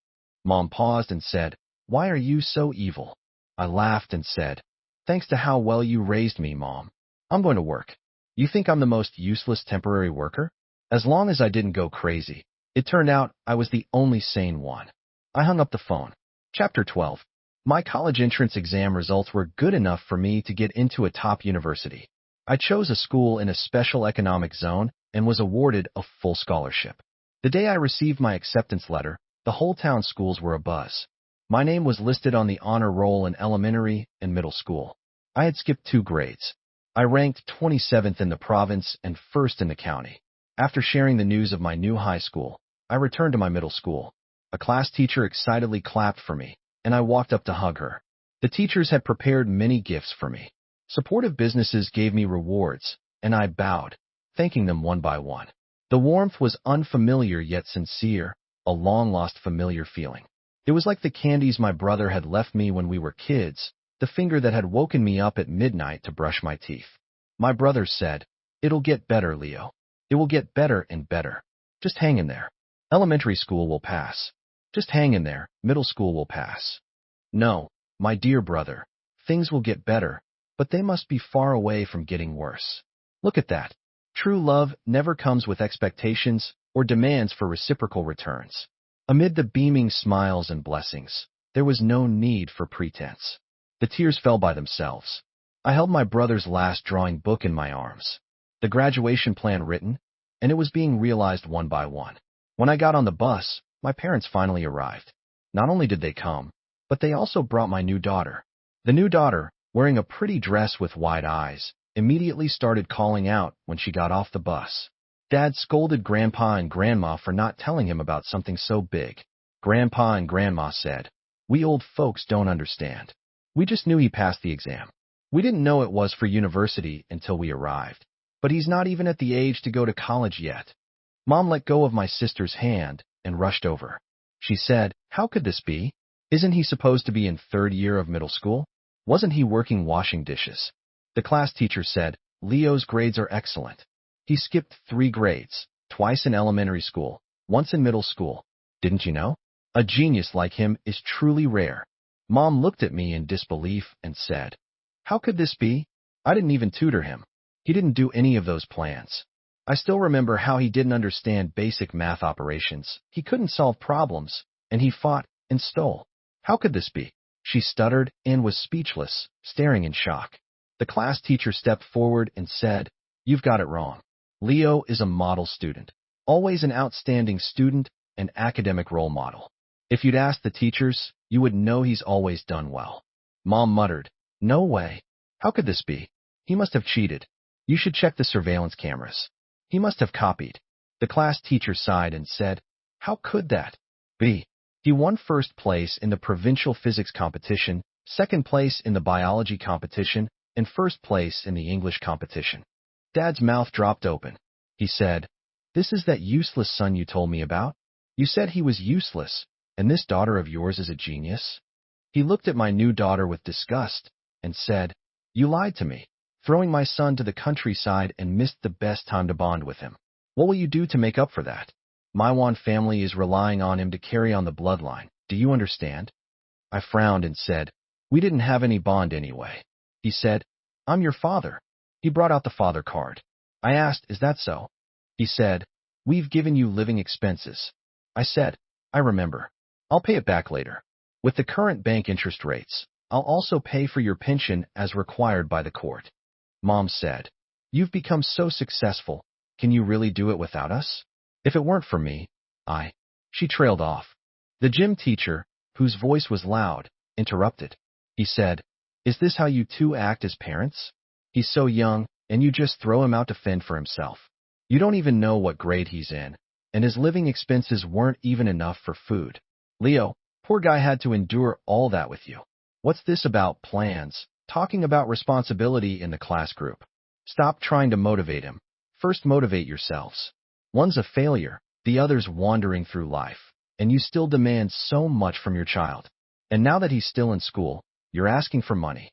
Mom paused and said, "Why are you so evil?" I laughed and said, "Thanks to how well you raised me, Mom. I'm going to work. You think I'm the most useless temporary worker?" As long as I didn't go crazy, it turned out I was the only sane one. I hung up the phone. Chapter 12. My college entrance exam results were good enough for me to get into a top university. I chose a school in a special economic zone and was awarded a full scholarship. The day I received my acceptance letter, the whole town schools were abuzz. My name was listed on the honor roll in elementary and middle school. I had skipped 2 grades. I ranked 27th in the province and 1st in the county. After sharing the news of my new high school, I returned to my middle school. A class teacher excitedly clapped for me, and I walked up to hug her. The teachers had prepared many gifts for me. Supportive businesses gave me rewards, and I bowed, thanking them one by one. The warmth was unfamiliar yet sincere, a long-lost familiar feeling. It was like the candies my brother had left me when we were kids, the finger that had woken me up at midnight to brush my teeth. My brother said, "It'll get better, Leo. It will get better and better. Just hang in there. Elementary school will pass. Just hang in there. Middle school will pass. No, my dear brother, things will get better, but they must be far away from getting worse. Look at that. True love never comes with expectations or demands for reciprocal returns." Amid the beaming smiles and blessings, there was no need for pretense. The tears fell by themselves. I held my brother's last drawing book in my arms, the graduation plan written, and it was being realized one by one. When I got on the bus, my parents finally arrived. Not only did they come, but they also brought my new daughter. The new daughter, wearing a pretty dress with wide eyes, immediately started calling out when she got off the bus. Dad scolded Grandpa and Grandma for not telling him about something so big. Grandpa and Grandma said, "We old folks don't understand. We just knew he passed the exam. We didn't know it was for university until we arrived. But he's not even at the age to go to college yet." Mom let go of my sister's hand and rushed over. She said, "How could this be? Isn't he supposed to be in 3rd year of middle school? Wasn't he working washing dishes?" The class teacher said, "Leo's grades are excellent. He skipped 3 grades, twice in elementary school, once in middle school. Didn't you know? A genius like him is truly rare." Mom looked at me in disbelief and said, "How could this be? I didn't even tutor him. He didn't do any of those plans. I still remember how he didn't understand basic math operations. He couldn't solve problems, and he fought and stole. How could this be?" She stuttered and was speechless, staring in shock. The class teacher stepped forward and said, "You've got it wrong. Leo is a model student, always an outstanding student, an academic role model. If you'd asked the teachers, you would know he's always done well." Mom muttered, "No way. How could this be? He must have cheated. You should check the surveillance cameras. He must have copied." The class teacher sighed and said, "How could that be? He won 1st place in the provincial physics competition, 2nd place in the biology competition, and 1st place in the English competition." Dad's mouth dropped open. He said, "This is that useless son you told me about? You said he was useless, and this daughter of yours is a genius?" He looked at my new daughter with disgust and said, "You lied to me, throwing my son to the countryside and missed the best time to bond with him. What will you do to make up for that? My one family is relying on him to carry on the bloodline. Do you understand?" I frowned and said, "We didn't have any bond anyway." He said, "I'm your father." He brought out the father card. I asked, "Is that so?" He said, "We've given you living expenses." I said, "I remember. I'll pay it back later. With the current bank interest rates, I'll also pay for your pension as required by the court." Mom said, "You've become so successful. Can you really do it without us? If it weren't for me, I..." She trailed off. The gym teacher, whose voice was loud, interrupted. He said, "Is this how you two act as parents? He's so young, and you just throw him out to fend for himself. You don't even know what grade he's in, and his living expenses weren't even enough for food. Leo, poor guy had to endure all that with you. What's this about plans, talking about responsibility in the class group? Stop trying to motivate him. First motivate yourselves. One's a failure, the other's wandering through life, and you still demand so much from your child. And now that he's still in school, you're asking for money."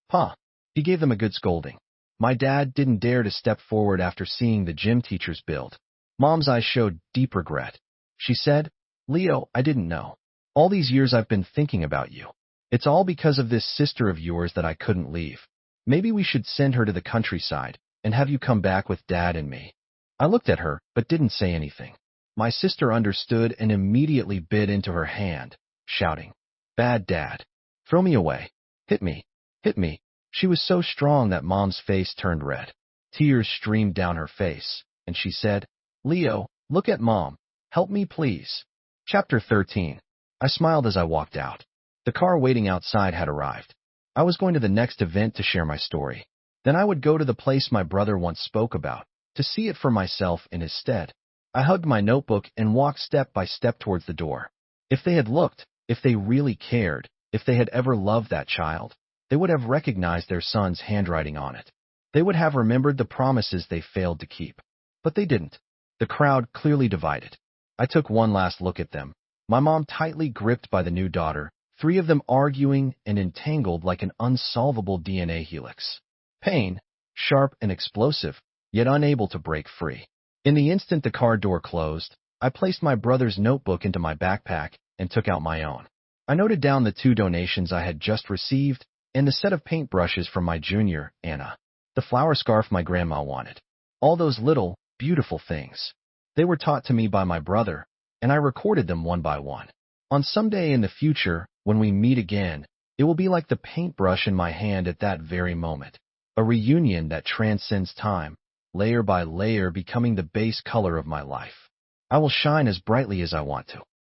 Huh. He gave them a good scolding. My dad didn't dare to step forward after seeing the gym teacher's build. Mom's eyes showed deep regret. She said, "Leo, I didn't know. All these years I've been thinking about you. It's all because of this sister of yours that I couldn't leave. Maybe we should send her to the countryside and have you come back with Dad and me." I looked at her, but didn't say anything. My sister understood and immediately bit into her hand, shouting, "Bad Dad. Throw me away. Hit me. Hit me." She was so strong that Mom's face turned red. Tears streamed down her face, and she said, "Leo, look at Mom. Help me, please." Chapter 13. I smiled as I walked out. The car waiting outside had arrived. I was going to the next event to share my story. Then I would go to the place my brother once spoke about, to see it for myself in his stead. I hugged my notebook and walked step by step towards the door. If they had looked, if they really cared, if they had ever loved that child, they would have recognized their son's handwriting on it. They would have remembered the promises they failed to keep. But they didn't. The crowd clearly divided. I took one last look at them, my mom tightly gripped by the new daughter, three of them arguing and entangled like an unsolvable DNA helix. Pain, sharp and explosive, yet unable to break free. In the instant the car door closed, I placed my brother's notebook into my backpack and took out my own. I noted down the 2 donations I had just received and the set of paintbrushes from my junior, Anna. The flower scarf my grandma wanted. All those little, beautiful things. They were taught to me by my brother, and I recorded them one by one. On some day in the future, when we meet again, it will be like the paintbrush in my hand at that very moment. A reunion that transcends time, layer by layer becoming the base color of my life. I will shine as brightly as I want to.